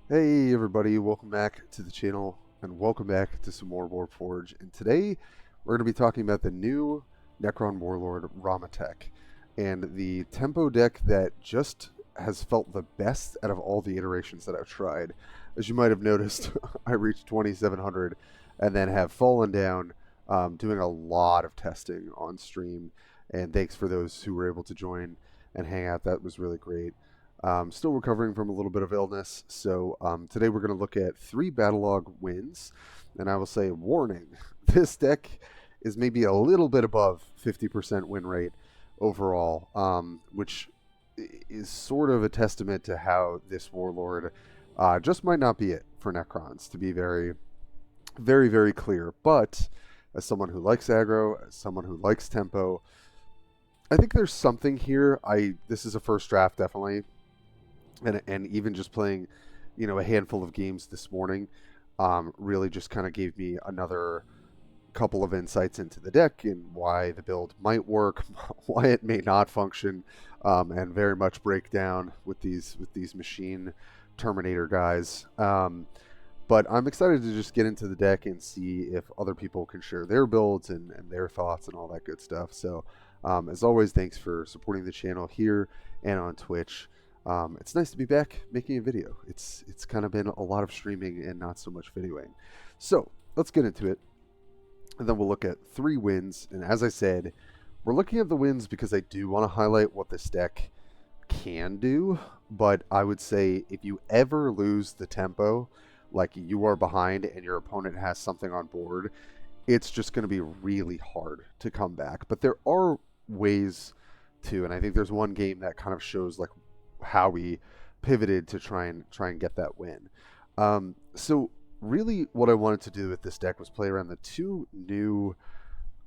Hey everybody, welcome back to the channel and welcome back to some more Warpforge. And today we're going to be talking about the new Necron Warlord Ramatekh and the tempo deck that just has felt the best out of all the iterations that I've tried. As you might have noticed, I reached 2700 and then have fallen down, doing a lot of testing on stream. And thanks for those who were able to join and hang out. That was really great. Still recovering from a little bit of illness, so today we're going to look at 3 batte-log wins, and I will say, warning, this deck is maybe a little bit above 50% win rate overall, which is sort of a testament to how this Warlord just might not be it for Necrons, to be very, very, very clear. But as someone who likes aggro, as someone who likes tempo, I think there's something here. This is a first draft, definitely, and even just playing, a handful of games this morning, really just kind of gave me another couple of insights into the deck and why the build might work, why it may not function, and very much break down with these machine Terminator guys. But I'm excited to just get into the deck and see if other people can share their builds and their thoughts and all that good stuff. So, as always, thanks for supporting the channel here and on Twitch. It's nice to be back making a video. It's kind of been a lot of streaming and not so much videoing. So let's get into it, and then we'll look at 3 wins. And as I said, we're looking at the wins because I do want to highlight what this deck can do. But I would say if you ever lose the tempo, like you are behind and your opponent has something on board, it's just going to be really hard to come back. But there are ways to, and I think there's one game that kind of shows like how we pivoted to try and get that win. So really what I wanted to do with this deck was play around the 2 new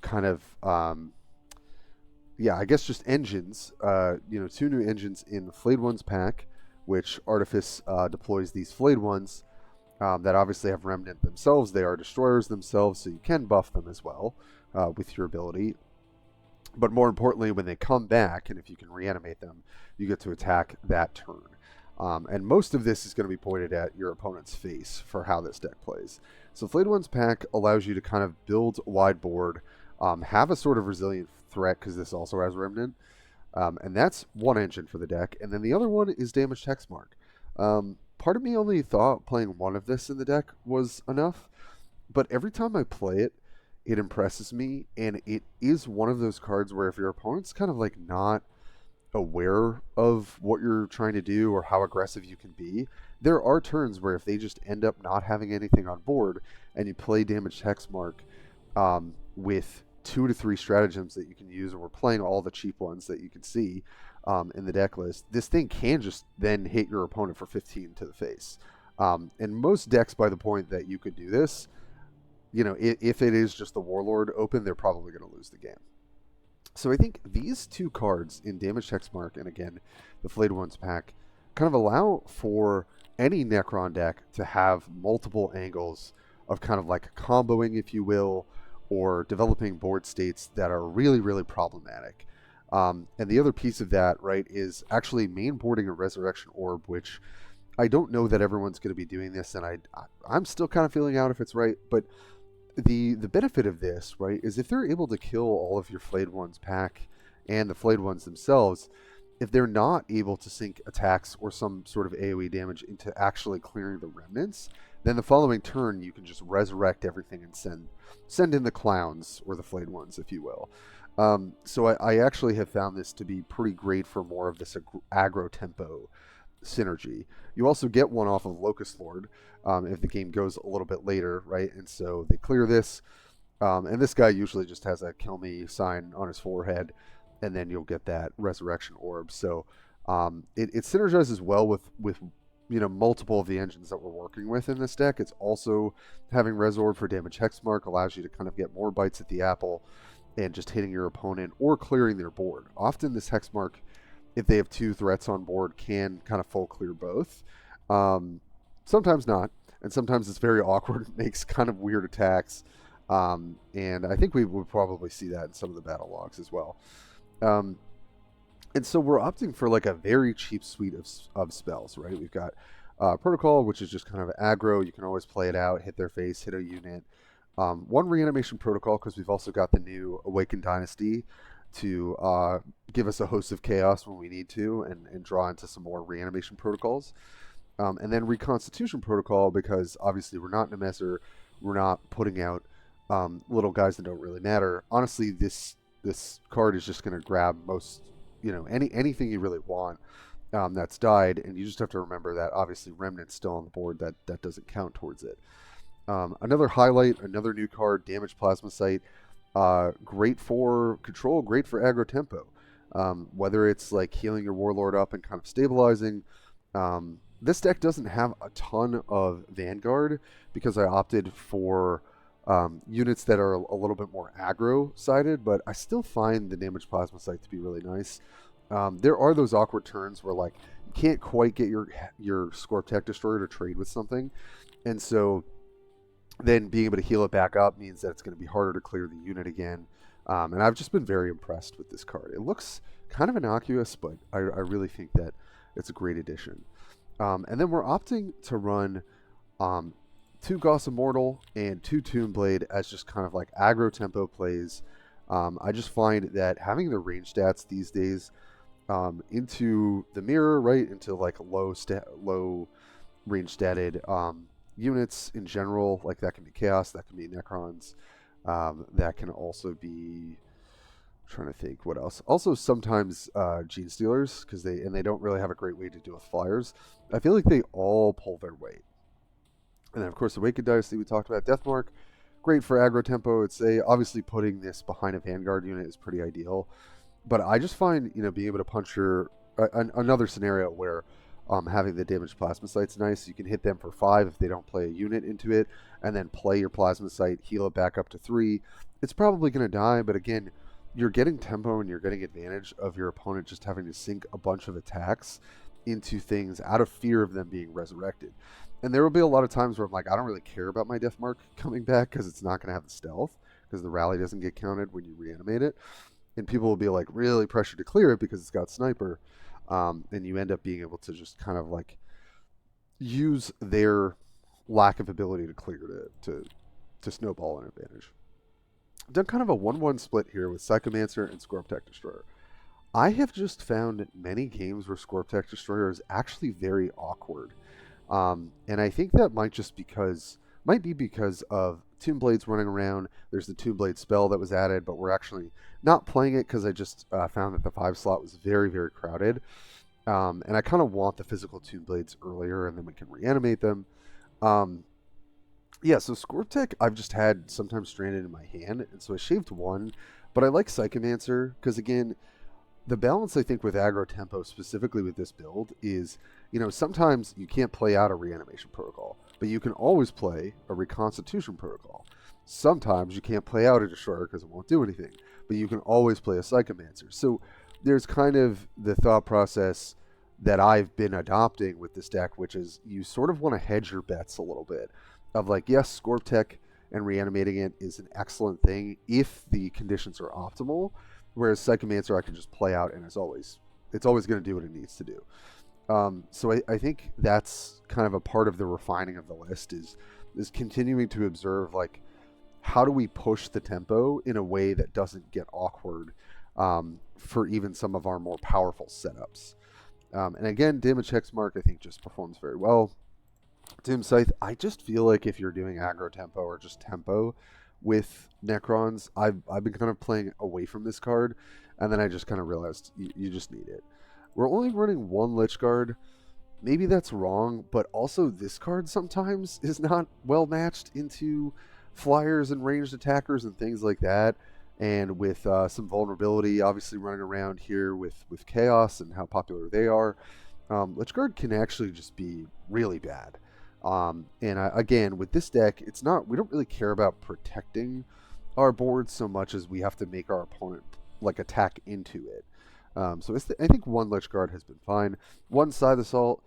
kind of I guess just engines, 2 new engines in the Flayed Ones pack, which Artifice deploys these Flayed Ones that obviously have Remnant themselves. They are destroyers themselves, so you can buff them as well with your ability. But more importantly, when they come back, and if you can reanimate them, you get to attack that turn. And most of this is going to be pointed at your opponent's face for how this deck plays. So Flayed Ones pack allows you to kind of build a wide board, have a sort of resilient threat, because this also has Remnant. And that's one engine for the deck. And then the other one is Damaged Hexmark. Part of me only thought playing one of this in the deck was enough. But every time I play it, it impresses me, and it is one of those cards where if your opponent's kind of like not aware of what you're trying to do or how aggressive you can be, there are turns where if they just end up not having anything on board and you play Damaged Hexmark with 2 to 3 stratagems that you can use, and we're playing all the cheap ones that you can see in the deck list, this thing can just then hit your opponent for 15 to the face. And most decks, by the point that you could do this, if it is just the Warlord open, they're probably going to lose the game. So I think these 2 cards in Damaged Hexmark and again the Flayed Ones pack kind of allow for any Necron deck to have multiple angles of kind of like comboing, if you will, or developing board states that are really, really problematic. And the other piece of that, right, is actually main boarding a Resurrection Orb, which I don't know that everyone's going to be doing this, and I'm still kind of feeling out if it's right, but the benefit of this, right, is if they're able to kill all of your Flayed Ones pack and the Flayed Ones themselves, if they're not able to sink attacks or some sort of AoE damage into actually clearing the remnants, then the following turn you can just resurrect everything and send in the clowns, or the Flayed Ones, if you will. So I actually have found this to be pretty great for more of this aggro tempo synergy. You also get one off of Locust Lord if the game goes a little bit later, right? And so they clear this, and this guy usually just has a kill me sign on his forehead, and then you'll get that Resurrection Orb. So it synergizes well with multiple of the engines that we're working with in this deck. It's also having Res Orb for Damage Hexmark allows you to kind of get more bites at the apple and just hitting your opponent or clearing their board. Often this Hexmark, if they have 2 threats on board, can kind of full clear both. Sometimes not, and sometimes it's very awkward. It makes kind of weird attacks, and I think we would probably see that in some of the battle logs as well. And so we're opting for like a very cheap suite of spells, right? We've got protocol, which is just kind of aggro. You can always play it out, hit their face, hit a unit. One reanimation protocol, because we've also got the new Awakened Dynasty to give us a host of chaos when we need to, and draw into some more reanimation protocols. And then reconstitution protocol, because obviously we're not Nemesser, we're not putting out little guys that don't really matter. Honestly, this card is just going to grab most, anything you really want that's died, and you just have to remember that obviously Remnant's still on the board. That doesn't count towards it. Another highlight, another new card, Damage Plasmacyte. Great for control, great for aggro tempo. Whether it's like healing your Warlord up and kind of stabilizing. This deck doesn't have a ton of Vanguard because I opted for units that are a little bit more aggro-sided, but I still find the Damage Plasmacyte to be really nice. There are those awkward turns where like you can't quite get your Scorptech Destroyer to trade with something, and so then being able to heal it back up means that it's going to be harder to clear the unit again. And I've just been very impressed with this card. It looks kind of innocuous, but I really think that it's a great addition. And then we're opting to run 2 Gauss Immortal and 2 Toonblade as just kind of like aggro tempo plays. I just find that having the range stats these days into the mirror, right, into like low range statted units in general, like that can be Chaos, that can be Necrons, that can also be, I'm trying to think what else. Also sometimes Gene Stealers, because they don't really have a great way to deal with flyers. I feel like they all pull their weight. And then of course Awakened Dynasty we talked about, Deathmark, great for aggro tempo. I'd say obviously putting this behind a Vanguard unit is pretty ideal. But I just find, being able to punch your another scenario where having the Damage Plasmacyte's nice. You can hit them for 5 if they don't play a unit into it, and then play your Plasmacyte, heal it back up to 3. It's probably going to die, but again, you're getting tempo and you're getting advantage of your opponent just having to sink a bunch of attacks into things out of fear of them being resurrected. And there will be a lot of times where I'm like, I don't really care about my Deathmark coming back because it's not going to have the stealth, because the rally doesn't get counted when you reanimate it. And people will be like really pressured to clear it because it's got Sniper. And you end up being able to just kind of like use their lack of ability to clear to snowball an advantage. I've done kind of a 1-1 split here with Psychomancer and Scorptech Destroyer. I have just found many games where Scorptech Destroyer is actually very awkward. And I think that might be because of Toonblades running around. There's the Toonblade spell that was added, but we're actually not playing it because I just found that the 5 slot was very, very crowded. And I kind of want the physical Toonblades earlier, and then we can reanimate them. So Scorptech I've just had sometimes stranded in my hand, and so I shaved 1. But I like Psychomancer because, again, the balance I think with aggro tempo, specifically with this build, is sometimes you can't play out a reanimation protocol, but you can always play a reconstitution protocol. Sometimes you can't play out a Destroyer because it won't do anything, but you can always play a Psychomancer. So there's kind of the thought process that I've been adopting with this deck, which is you sort of want to hedge your bets a little bit. Of like, yes, Scorptech and reanimating it is an excellent thing if the conditions are optimal, whereas Psychomancer I can just play out and it's always going to do what it needs to do. So I think that's kind of a part of the refining of the list is continuing to observe, like, how do we push the tempo in a way that doesn't get awkward for even some of our more powerful setups. And again, Damage Hexmark I think just performs very well. Dim Scythe, I just feel like if you're doing aggro tempo or just tempo with Necrons, I've been kind of playing away from this card, and then I just kind of realized you just need it. We're only running 1 Lich Guard. Maybe that's wrong, but also this card sometimes is not well matched into flyers and ranged attackers and things like that. And with some vulnerability obviously running around here with Chaos and how popular they are, Lich Guard can actually just be really bad. Again, with this deck, we don't really care about protecting our board so much as we have to make our opponent like attack into it. So I think 1 Lich Guard has been fine. 1 Scythe Assault,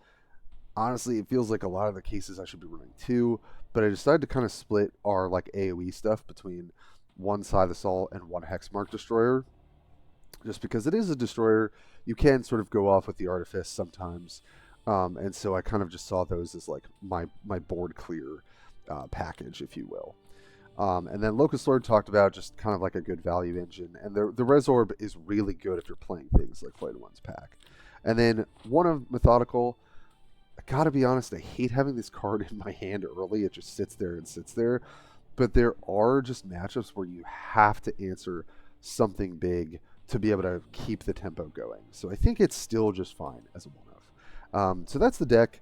honestly, it feels like a lot of the cases I should be running 2, but I decided to kind of split our like AoE stuff between 1 Scythe Assault and 1 Hexmark Destroyer. Just because it is a Destroyer, you can sort of go off with the Artifice sometimes. And so I kind of just saw those as like my board clear package, if you will. And then Locust Lord talked about just kind of like a good value engine. And the Res Orb is really good if you're playing things like Flayed One's pack. And then one of Methodical, I gotta be honest, I hate having this card in my hand early. It just sits there and sits there. But there are just matchups where you have to answer something big to be able to keep the tempo going. So I think it's still just fine as a one-off. So that's the deck.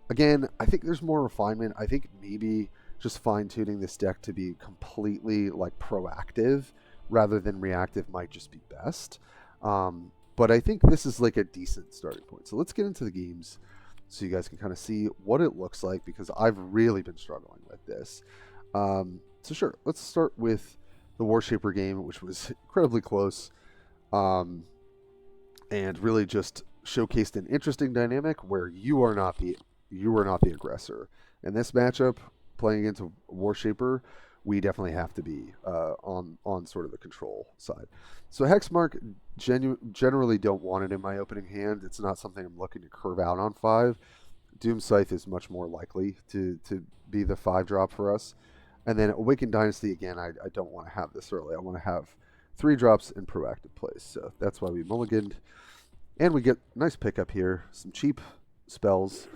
Again, I think there's more refinement. I think maybe just fine-tuning this deck to be completely like proactive rather than reactive might just be best. But I think this is like a decent starting point. So let's get into the games so you guys can kind of see what it looks like, because I've really been struggling with this. So sure, let's start with the Warshaper game, which was incredibly close, and really just showcased an interesting dynamic where you are not the aggressor. In this matchup, playing against a Warshaper, we definitely have to be on sort of the control side. So Hexmark, generally don't want it in my opening hand. It's not something I'm looking to curve out on 5. Doom Scythe is much more likely to be the 5-drop for us. And then Awakened Dynasty, again, I don't want to have this early. I want to have 3 drops in proactive plays. So that's why we mulliganed. And we get a nice pickup here, some cheap spells,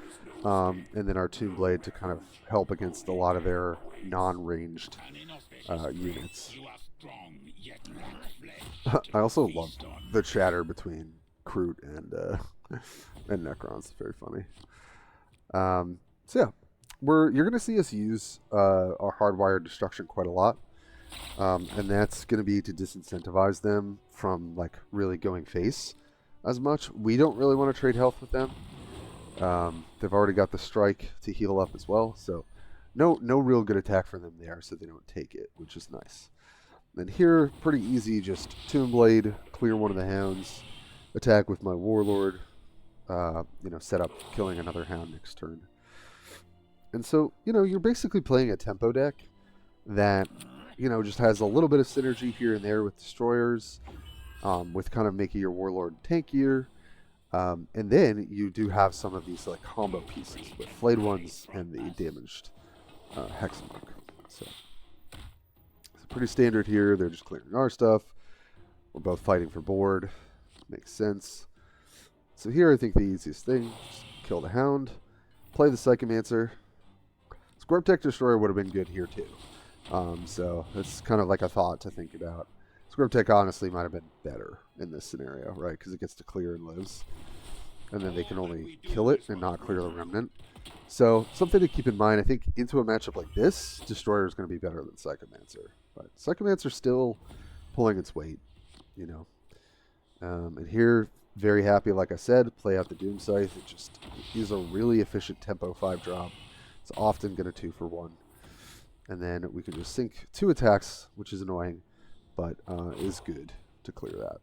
and then our Tomb Blade to kind of help against a lot of their non-ranged units. I also love the chatter between Kroot and Necrons. It's very funny. So yeah, you're going to see us use our Hardwired Destruction quite a lot, and that's going to be to disincentivize them from like really going face as much. We don't really want to trade health with them. They've already got the strike to heal up as well, so no real good attack for them there, so they don't take it, which is nice. And here, pretty easy, just Tomb Blade, clear one of the hounds, attack with my Warlord, set up killing another hound next turn. And so, you're basically playing a tempo deck that, just has a little bit of synergy here and there with destroyers, with kind of making your Warlord tankier. And then you do have some of these like combo pieces with Flayed Ones and the damaged Hexmark. So it's pretty standard here. They're just clearing our stuff. We're both fighting for board. Makes sense. So here I think the easiest thing, just kill the Hound, play the Psychomancer. Warpforge Destroyer would have been good here too. So it's kind of like a thought to think about. Warpforge honestly might have been better in this scenario, right? Because it gets to clear and lives. And then they can only kill it and not clear the Remnant. So something to keep in mind. I think into a matchup like this, Destroyer is going to be better than Psychomancer. But Psychomancer still pulling its weight, And here, very happy, like I said, play out the Doom Scythe. It just is a really efficient tempo 5-drop. It's often going to 2-for-1. And then we can just sink 2 attacks, which is annoying, but is good to clear that.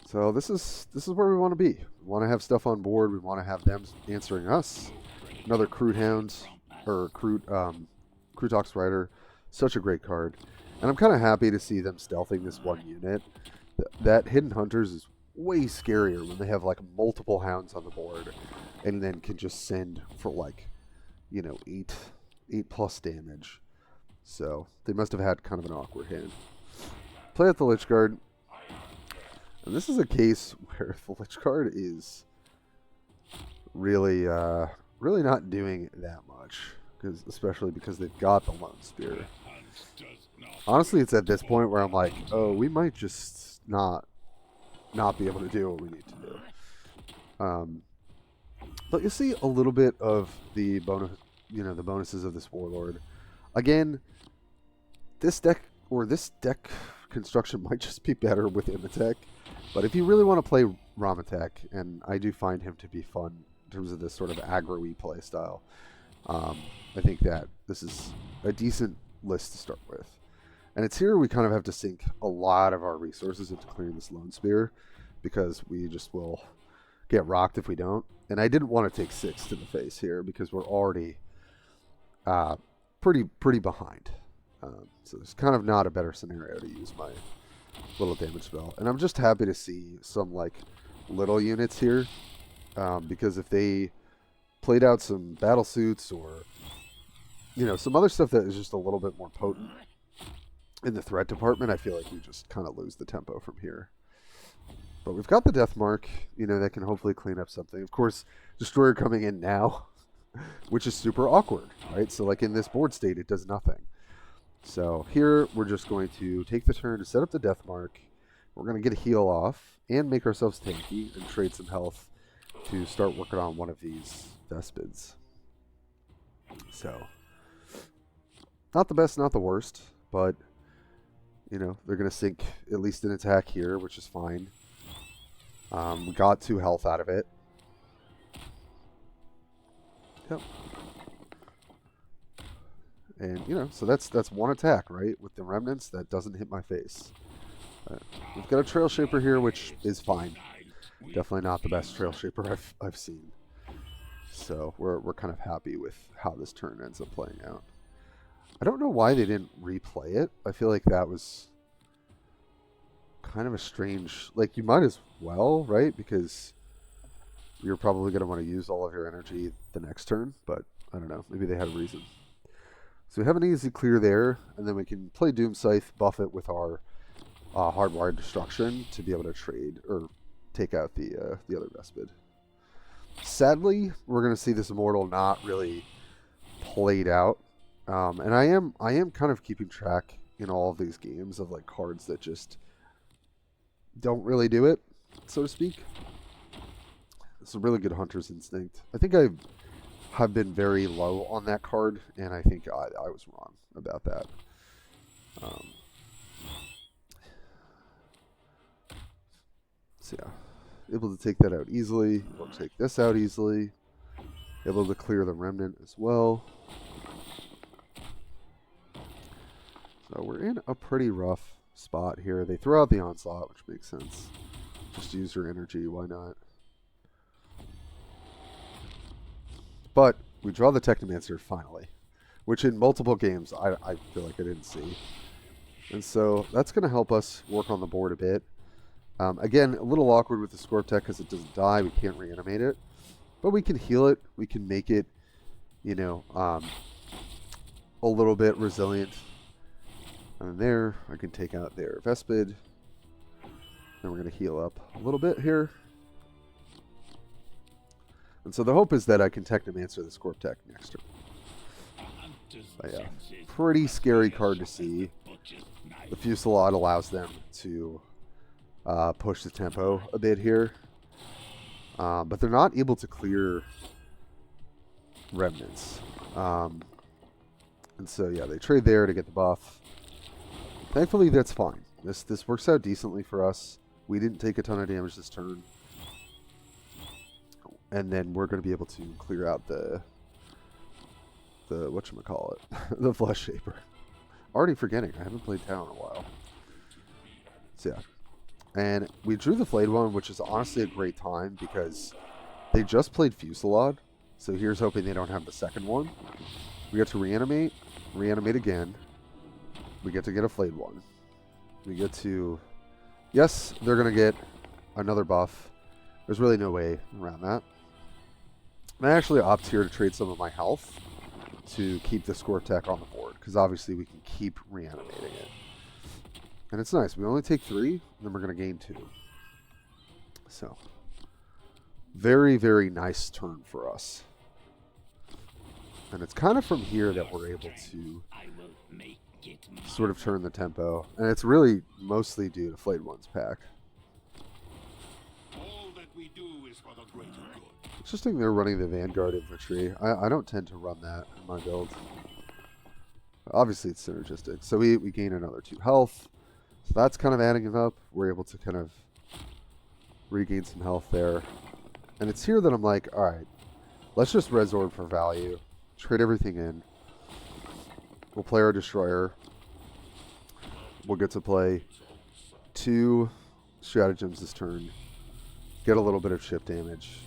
So this is where we want to be. We want to have stuff on board. We want to have them answering us. Another Kroot Hound, or Krootox Rider. Such a great card. And I'm kind of happy to see them stealthing this one unit. That Hidden Hunters is way scarier when they have like multiple hounds on the board and then can just send for like, 8+ damage. So they must have had kind of an awkward hand. Play out the Lich Guard. And this is a case where the Lich Guard is really not doing that much, especially because they've got the Lone Spear. Honestly, it's at this point where I'm like, oh, we might just not be able to do what we need to do. But you see a little bit of the bonus, the bonuses of this Warlord. Again, this deck construction might just be better with Imatech. But if you really want to play Ramatekh, and I do find him to be fun in terms of this sort of aggro-y play style, I think that this is a decent list to start with. And it's here we kind of have to sink a lot of our resources into clearing this Lone Spear, because we just will get rocked if we don't. And I didn't want to take 6 to the face here because we're already pretty behind. So there's kind of not a better scenario to use my little damage spell. And I'm just happy to see some like little units here because if they played out some battle suits or, you know, some other stuff that is just a little bit more potent in the threat department, I feel like we just kind of lose the tempo from here. But we've got the Death Mark, you know, that can hopefully clean up something. Of course, Destroyer coming in now, which is super awkward, right? So like in this board state, it does nothing. So here we're just going to take the turn to set up the Death Mark. We're going to get a heal off and make ourselves tanky and trade some health to start working on one of these Vespids. So, not the best, not the worst, but, you know, they're going to sink at least an attack here, which is fine. We got 2 health out of it. Yep. And, you know, so that's 1 attack, right? With the remnants, that doesn't hit my face. We've got a Trail Shaper here, which is fine. Definitely not the best Trail Shaper I've seen. So we're kind of happy with how this turn ends up playing out. I don't know why they didn't replay it. I feel like that was kind of a strange... Like, you might as well, right? Because you're probably going to want to use all of your energy the next turn. But, I don't know. Maybe they had a reason. So we have an easy clear there, and then we can play Doom Scythe, buff it with our Hardwired Destruction to be able to trade or take out the other Vespid. Sadly, we're going to see this Immortal not really played out, and I am kind of keeping track in all of these games of like cards that just don't really do it, so to speak. It's a really good Hunter's Instinct. I think I have been very low on that card, and I think I was wrong about that. So yeah, able to take that out easily. Able to take this out easily. Able to clear the remnant as well. So we're in a pretty rough spot here. They throw out the Onslaught, which makes sense. Just use your energy, why not? But we draw the Technomancer finally, which in multiple games I feel like I didn't see. And so that's going to help us work on the board a bit. Again, a little awkward with the Scorp Tech because it doesn't die. We can't reanimate it. But we can heal it. We can make it, you know, a little bit resilient. And there, I can take out their Vespid. Then we're going to heal up a little bit here. And so the hope is that I can Technomancer the Scorp Tech next turn. But yeah, pretty scary card to see. The Fusillade allows them to push the tempo a bit here. But they're not able to clear remnants. And so yeah, they trade there to get the buff. Thankfully, that's fine. This works out decently for us. We didn't take a ton of damage this turn. And then we're going to be able to clear out the whatchamacallit, the Flesh Shaper. Already forgetting, I haven't played Tau in a while. So yeah. And we drew the Flayed one, which is honestly a great time because they just played Fusillade. So here's hoping they don't have the second one. We get to reanimate again. We get to get a Flayed one. We get to... Yes, they're going to get another buff. There's really no way around that. I actually opt here to trade some of my health to keep the Scorp Tech on the board, because obviously we can keep reanimating it. And it's nice. We only take 3, and then we're going to gain 2. So, very, very nice turn for us. And it's kind of from here that we're able to sort of turn the tempo. And it's really mostly due to Flayed One's pack. Interesting they're running the Vanguard Infantry. I don't tend to run that in my build. Obviously it's synergistic. So we gain another 2 health. So that's kind of adding it up. We're able to kind of regain some health there. And it's here that I'm like, alright, let's just Resorb for value. Trade everything in. We'll play our Destroyer. We'll get to play 2 stratagems this turn. Get a little bit of chip damage.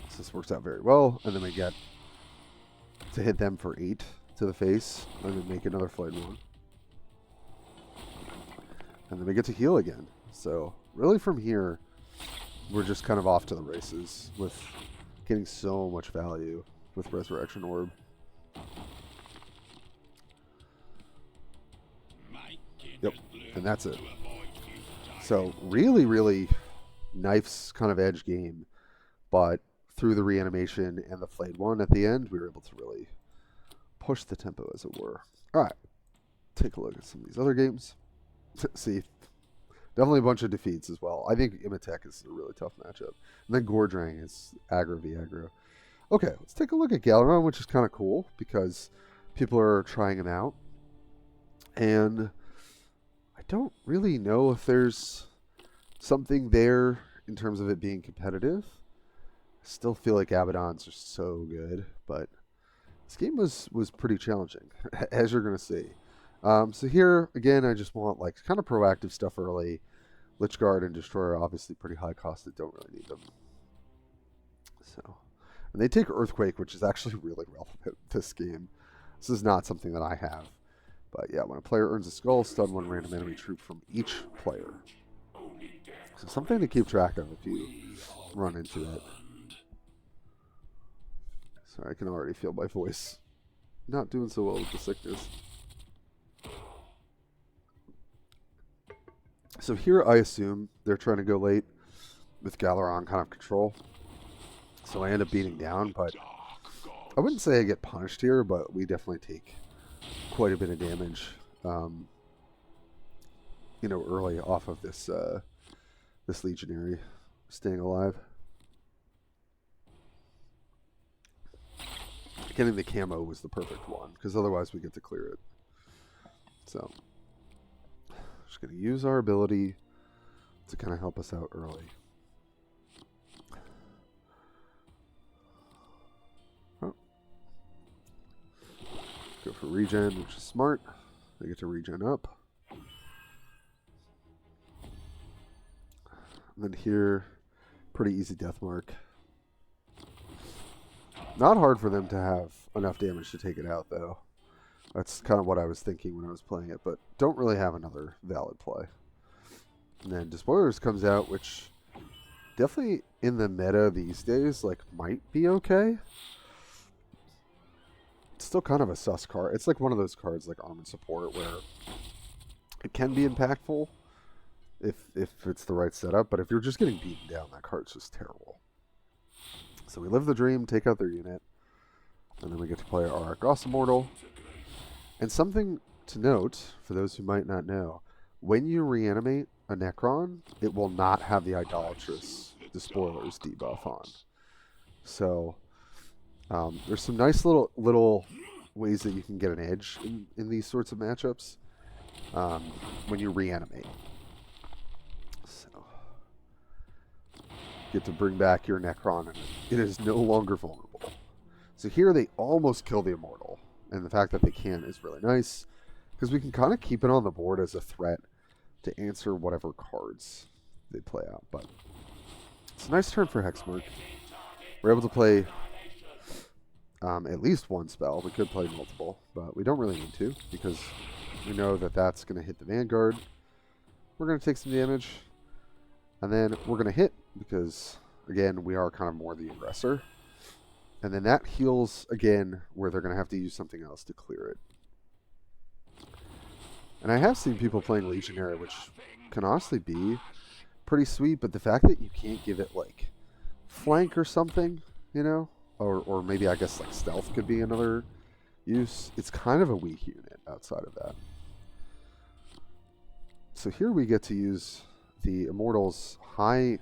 So this works out very well. And then we get to hit them for 8 to the face. And then make another Flayed one. And then we get to heal again. So really from here, we're just kind of off to the races with getting so much value with Resurrection Orb. Yep, and that's it. So really, really knife's kind of edge game, but through the reanimation and the flayed one at the end, we were able to really push the tempo, as it were. All right, take a look at some of these other games. See, definitely a bunch of defeats as well. I think Ramatekh is a really tough matchup. And then Gordrang is aggro v aggro. Okay, let's take a look at Galaron, which is kind of cool because people are trying him out. And I don't really know if there's something there in terms of it being competitive. I still feel like Abaddon's are so good, but this game was pretty challenging, as you're going to see. So here, again, I just want like kind of proactive stuff early. Lich Guard and Destroyer are obviously pretty high cost. I don't really need them. So, and they take Earthquake, which is actually really relevant this game. This is not something that I have. But yeah, when a player earns a skull, stun one random enemy troop from each player. So something to keep track of if you run into it. Sorry, I can already feel my voice not doing so well with the sickness. So here I assume they're trying to go late with Galaron kind of control. So I end up beating down, but I wouldn't say I get punished here, but we definitely take quite a bit of damage, you know, early off of this this Legionary staying alive. Getting the camo was the perfect one, because otherwise we get to clear it. So, just going to use our ability to kind of help us out early. Oh. Go for regen, which is smart. I get to regen up. And then here, pretty easy death mark. Not hard for them to have enough damage to take it out, though. That's kind of what I was thinking when I was playing it, but don't really have another valid play. And then Despoilers comes out, which definitely in the meta these days, like, might be okay. It's still kind of a sus card. It's like one of those cards like Armored Support where it can be impactful if it's the right setup, but if you're just getting beaten down, that card's just terrible. So we live the dream, take out their unit, and then we get to play our Argos Immortal. And something to note, for those who might not know, when you reanimate a Necron, it will not have the Idolatrous Despoilers debuff on. So there's some nice little ways that you can get an edge in these sorts of matchups when you reanimate. Get to bring back your Necron, and it is no longer vulnerable. So here they almost kill the Immortal, and the fact that they can is really nice, because we can kind of keep it on the board as a threat to answer whatever cards they play out. But it's a nice turn for Hexmark. We're able to play at least one spell. We could play multiple, but we don't really need to, because we know that that's going to hit the Vanguard. We're going to take some damage, and then we're going to hit, because, again, we are kind of more the aggressor. And then that heals, again, where they're going to have to use something else to clear it. And I have seen people playing Legionary, which can honestly be pretty sweet, but the fact that you can't give it, like, flank or something, you know? Or maybe, I guess, like, stealth could be another use. It's kind of a weak unit outside of that. So here we get to use the Immortal's high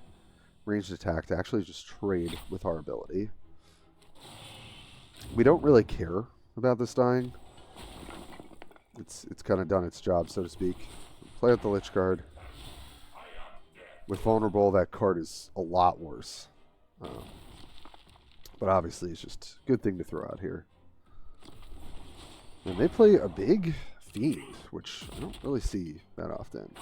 ranged attack to actually just trade with our ability. We don't really care about this dying. It's kind of done its job, so to speak. Play out the Lich Guard. With Vulnerable, that card is a lot worse. But obviously it's just a good thing to throw out here. And they play a big Fiend, which I don't really see that often.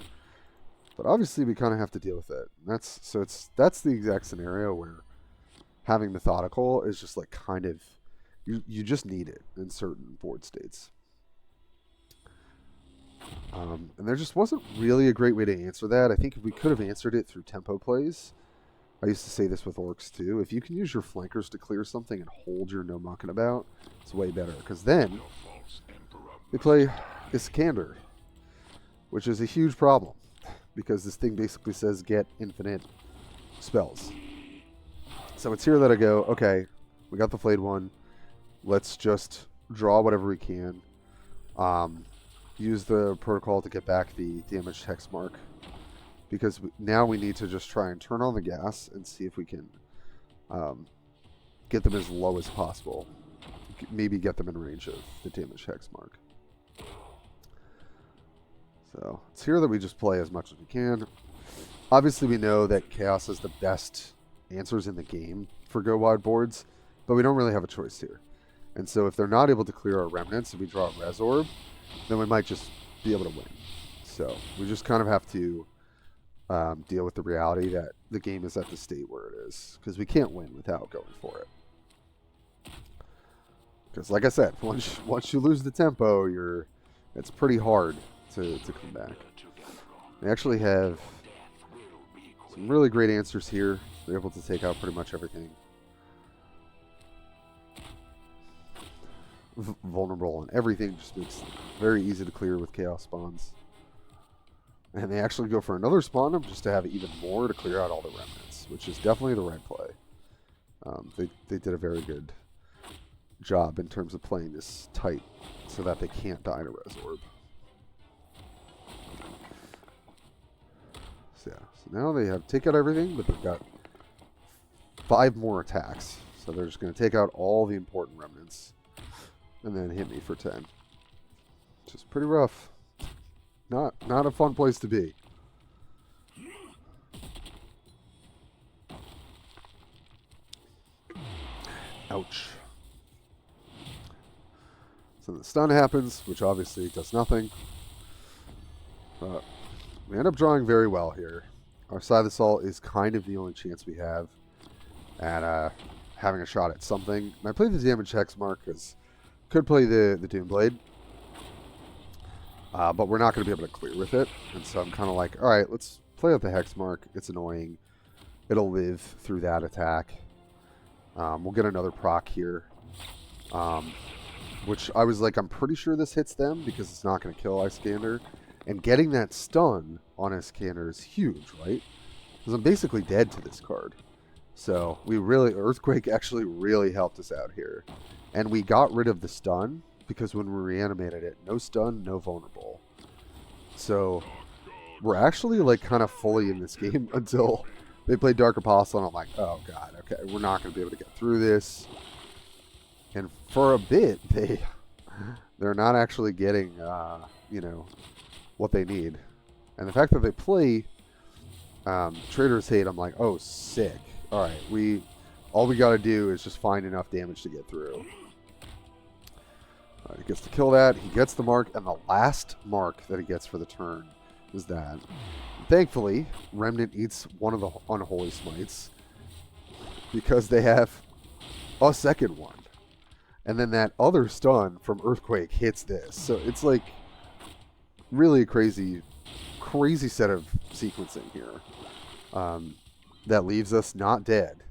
But obviously we kind of have to deal with it. That's the exact scenario where having Methodical is just like kind of, you just need it in certain board states. And there just wasn't really a great way to answer that. I think if we could have answered it through tempo plays, I used to say this with orcs too. If you can use your flankers to clear something and hold your no mucking about, it's way better. Because then they play Iskander, which is a huge problem. Because this thing basically says get infinite spells. So it's here that I go, okay, we got the flayed one. Let's just draw whatever we can. Use the protocol to get back the damaged hex mark. Because now we need to just try and turn on the gas and see if we can get them as low as possible. Maybe get them in range of the damaged hex mark. So it's here that we just play as much as we can. Obviously we know that Chaos is the best answers in the game for go wide boards, but we don't really have a choice here. And so if they're not able to clear our remnants and we draw a res orb, then we might just be able to win. So we just kind of have to deal with the reality that the game is at the state where it is, because we can't win without going for it. Because like I said, once you lose the tempo, it's pretty hard to come back. They actually have some really great answers here. They're able to take out pretty much everything. Vulnerable and everything just makes it very easy to clear with chaos spawns. And they actually go for another spawn them just to have even more to clear out all the remnants, which is definitely the right play. They did a very good job in terms of playing this tight so that they can't die to res orb. So, yeah, so now they have take out everything, but they've got 5 more attacks. So they're just going to take out all the important remnants and then hit me for 10. Which is pretty rough. Not a fun place to be. Ouch. So the stun happens, which obviously does nothing. But we end up drawing very well here. Our Scythe Assault is kind of the only chance we have at having a shot at something. And I played the damage hex mark because could play the Doomblade. But we're not going to be able to clear with it. And so I'm kind of like, alright, let's play out the hex mark. It's annoying. It'll live through that attack. We'll get another proc here. Which I was like, I'm pretty sure this hits them because it's not going to kill Iskander. And getting that stun on Iskander is huge, right? Because I'm basically dead to this card. So Earthquake actually really helped us out here. And we got rid of the stun because when we reanimated it, no stun, no vulnerable. So we're actually like kind of fully in this game until they play Dark Apostle and I'm like, oh god, okay, we're not going to be able to get through this. And for a bit, they're not actually getting, what they need. And the fact that they play Traitor's Hate, I'm like, oh, sick. All right, all we got to do is just find enough damage to get through. He gets to kill that. He gets the mark, and the last mark that he gets for the turn is that. Thankfully, Remnant eats one of the Unholy Smites because they have a second one. And then that other stun from Earthquake hits this. So it's like really a crazy set of sequencing here that leaves us not dead.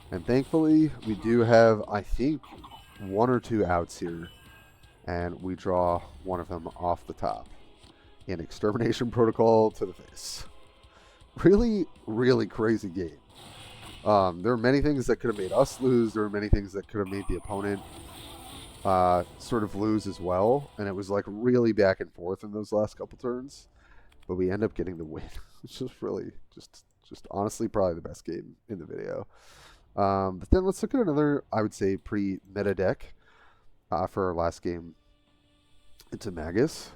And thankfully, we do have, I think, 1 or 2 outs here. And we draw one of them off the top. In Extermination Protocol to the face. Really, really crazy game. There are many things that could have made us lose. There are many things that could have made the opponent sort of lose as well. And it was like really back and forth in those last couple turns. But we end up getting the win. Which is really just honestly probably the best game in the video. But then let's look at another, I would say, pretty meta deck for our last game into Magus.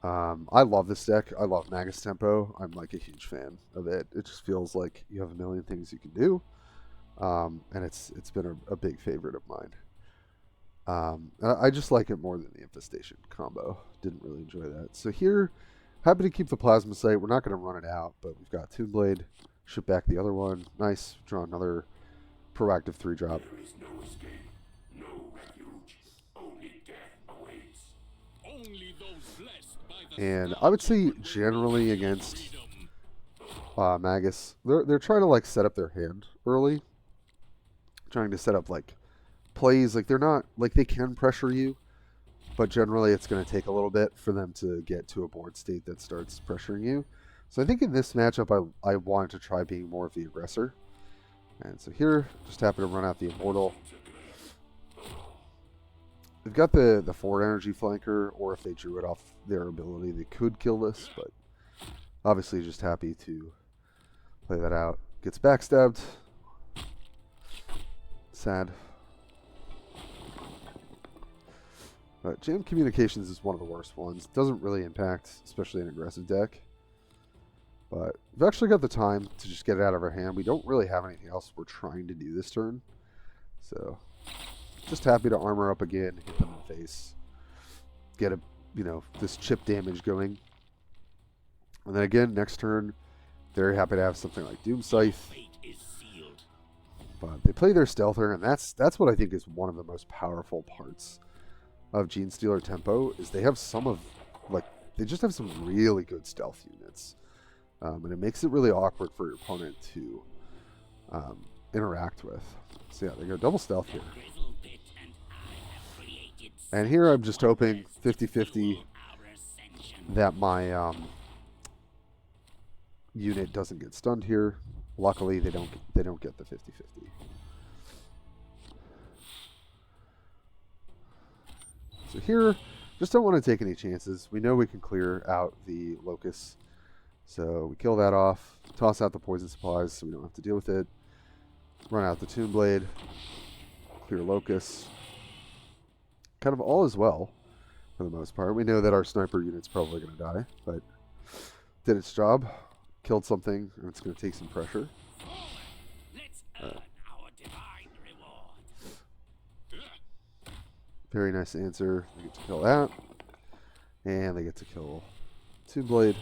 I love this deck. I love Magus Tempo. I'm like a huge fan of it. It just feels like you have a million things you can do. And it's been a big favorite of mine. I just like it more than the Infestation combo. Didn't really enjoy that. So here, happy to keep the Plasma Sight. We're not going to run it out, but we've got Tomb Blade. Ship back the other one. Nice. Draw another proactive 3-drop. There is no escape, no refuge. Only death awaits. Only those blessed by the And I would say generally against Magus. They're trying to like set up their hand early, trying to set up like plays. Like they're not like they can pressure you, but generally it's going to take a little bit for them to get to a board state that starts pressuring you. So I think in this matchup, I wanted to try being more of the aggressor. And so here, just happen to run out the Immortal. They've got the forward energy flanker, or if they drew it off their ability, they could kill this, but obviously just happy to play that out. Gets backstabbed. Sad. But Jam Communications is one of the worst ones. Doesn't really impact, especially an aggressive deck. But we've actually got the time to just get it out of our hand. We don't really have anything else we're trying to do this turn. So, just happy to armor up again, hit them in the face. Get this chip damage going. And then again, next turn, very happy to have something like Doom Scythe. But they play their Stealther, and that's what I think is one of the most powerful parts of Genestealer Tempo, is they have they just have some really good stealth units. And it makes it really awkward for your opponent to interact with. So yeah, they go double stealth here. And here I'm just hoping 50-50 that my unit doesn't get stunned here. Luckily, they don't get the 50-50. So here, just don't want to take any chances. We know we can clear out the Locust. So we kill that off, toss out the poison supplies so we don't have to deal with it, run out the Tomb Blade, clear Locust. Kind of all is well, for the most part. We know that our sniper unit's probably going to die, but did its job, killed something, and it's going to take some pressure. Very nice answer. They get to kill that, and they get to kill Tomb Blade.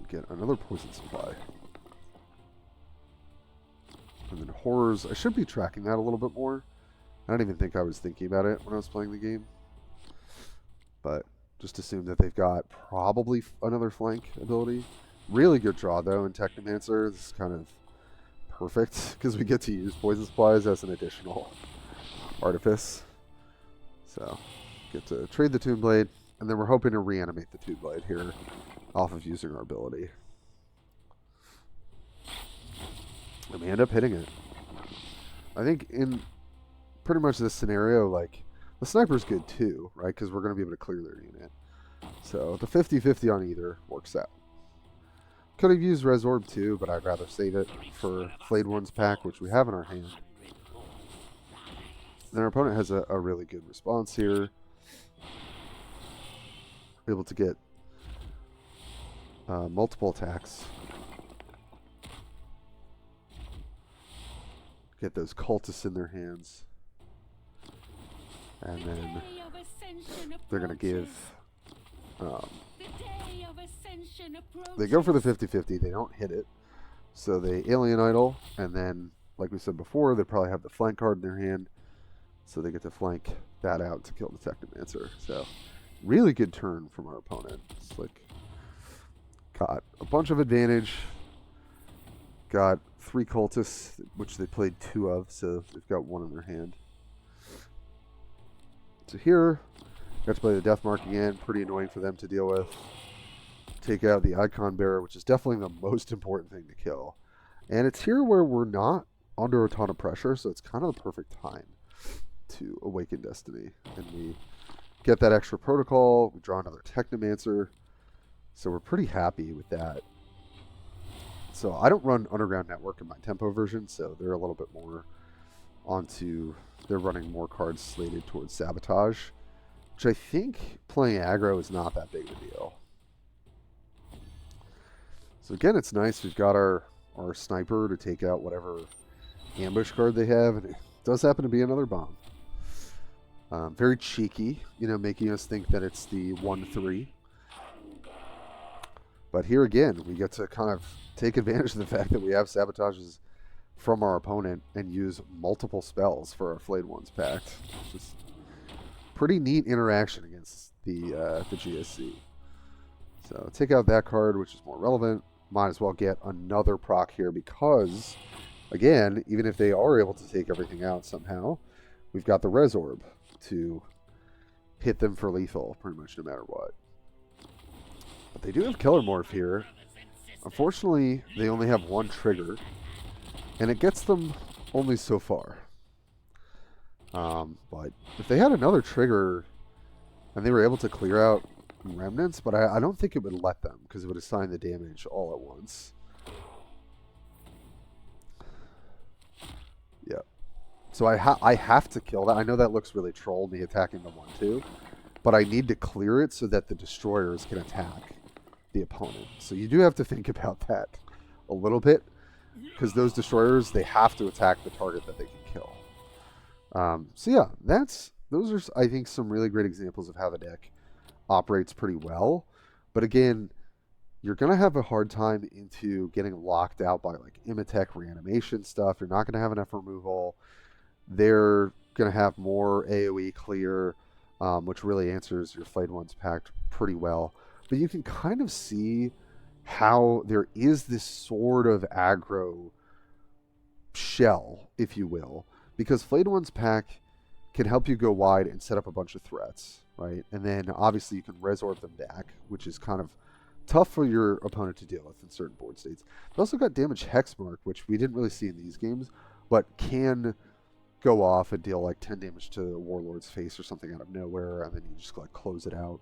Get another poison supply. And then horrors. I should be tracking that a little bit more. I don't even think I was thinking about it when I was playing the game. But just assume that they've got probably another flank ability. Really good draw though in Technomancer. This is kind of perfect because we get to use poison supplies as an additional artifice. So get to trade the Tomb Blade, and then we're hoping to reanimate the Tomb Blade here off of using our ability. And we end up hitting it. I think in pretty much this scenario, like, the sniper's good too, right? Because we're going to be able to clear their unit. So the 50-50 on either works out. Could have used Res Orb too, but I'd rather save it for Flayed Ones pack, which we have in our hand. And our opponent has a really good response here. Able to get multiple attacks. Get those cultists in their hands. And then they're going to give... they go for the 50-50. They don't hit it. So they Alien Idol. And then, like we said before, they probably have the flank card in their hand. So they get to flank that out to kill the Technomancer. So, really good turn from our opponent. It's like... got a bunch of advantage. Got 3 cultists, which they played 2 of, so they've got 1 in their hand. So here, got to play the Death Mark again. Pretty annoying for them to deal with. Take out the Icon Bearer, which is definitely the most important thing to kill. And it's here where we're not under a ton of pressure, so it's kind of the perfect time to Awaken Destiny. And we get that extra protocol. We draw another Technomancer. So we're pretty happy with that. So I don't run Underground Network in my Tempo version, so they're a little bit more onto... they're running more cards slated towards Sabotage, which I think playing aggro is not that big of a deal. So again, it's nice. We've got our sniper to take out whatever ambush card they have, and it does happen to be another bomb. Very cheeky, making us think that it's the 1-3. But here again, we get to kind of take advantage of the fact that we have sabotages from our opponent and use multiple spells for our Flayed Ones pact. Just pretty neat interaction against the GSC. So take out that card, which is more relevant. Might as well get another proc here because, again, even if they are able to take everything out somehow, we've got the Res Orb to hit them for lethal pretty much no matter what. But they do have Killer Morph here. Unfortunately, they only have one trigger, and it gets them only so far. But if they had another trigger and they were able to clear out remnants, but I don't think it would let them because it would assign the damage all at once. Yeah. So I have to kill that. I know that looks really troll, me attacking the 1/2, but I need to clear it so that the destroyers can attack the opponent. So you do have to think about that a little bit because those destroyers, they have to attack the target that they can kill. So yeah, those are, I think, some really great examples of how the deck operates pretty well. But again, you're going to have a hard time into getting locked out by like Imatech reanimation stuff. You're not going to have enough removal. They're going to have more AoE clear, which really answers your Flayed Ones pact pretty well. But you can kind of see how there is this sort of aggro shell, if you will, because Flayed Ones pack can help you go wide and set up a bunch of threats, right? And then obviously you can Resorb them back, which is kind of tough for your opponent to deal with in certain board states. They also got damage Hexmark, which we didn't really see in these games, but can go off and deal like 10 damage to Warlord's face or something out of nowhere, and then you just like close it out.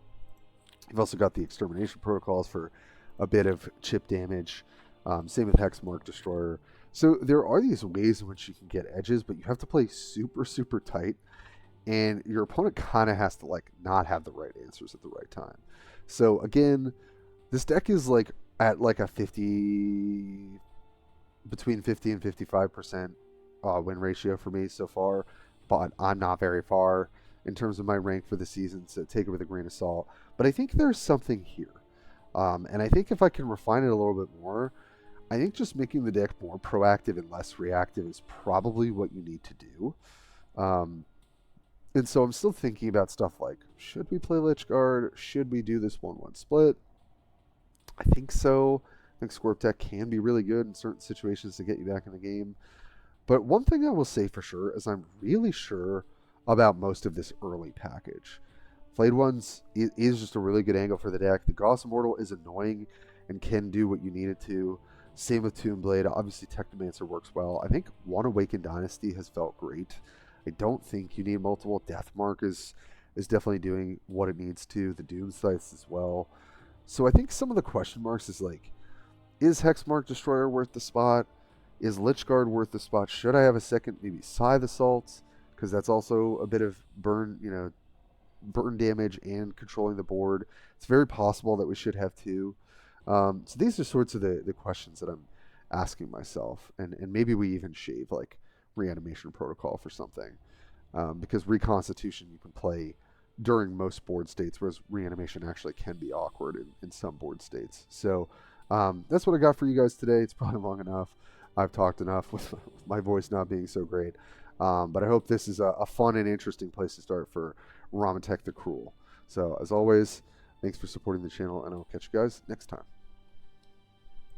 You've also got the Extermination Protocols for a bit of chip damage. Same with Hexmark Destroyer. So there are these ways in which you can get edges, but you have to play super, super tight. And your opponent kind of has to like not have the right answers at the right time. So again, this deck is like at like a between 50 and 55% win ratio for me so far, but I'm not very far in terms of my rank for the season, so take it with a grain of salt. But I think there's something here. And I think if I can refine it a little bit more, I think just making the deck more proactive and less reactive is probably what you need to do. And so I'm still thinking about stuff like, should we play Lich Guard? Should we do this 1/1 split? I think so. I think Scorp Tech can be really good in certain situations to get you back in the game. But one thing I will say for sure is I'm really sure about most of this early package. Flayed Ones is just a really good angle for the deck. The Gauss Immortal is annoying and can do what you need it to. Same with Tomb Blade. Obviously, Technomancer works well. I think One Awakened Dynasty has felt great. I don't think you need multiple. Deathmark is definitely doing what it needs to. The Doom Scythes as well. So I think some of the question marks is like, is Hexmark Destroyer worth the spot? Is Lich Guard worth the spot? Should I have a second, maybe Scythe Assault? Because that's also a bit of burn damage and controlling the board. It's very possible that we should have two. So these are sorts of the questions that I'm asking myself. And maybe we even shave like Reanimation Protocol for something. Because Reconstitution you can play during most board states, whereas Reanimation actually can be awkward in some board states. So that's what I got for you guys today. It's probably long enough. I've talked enough with my voice not being so great. But I hope this is a fun and interesting place to start for Ramatekh the Cruel. So as always, thanks for supporting the channel, and I'll catch you guys next time.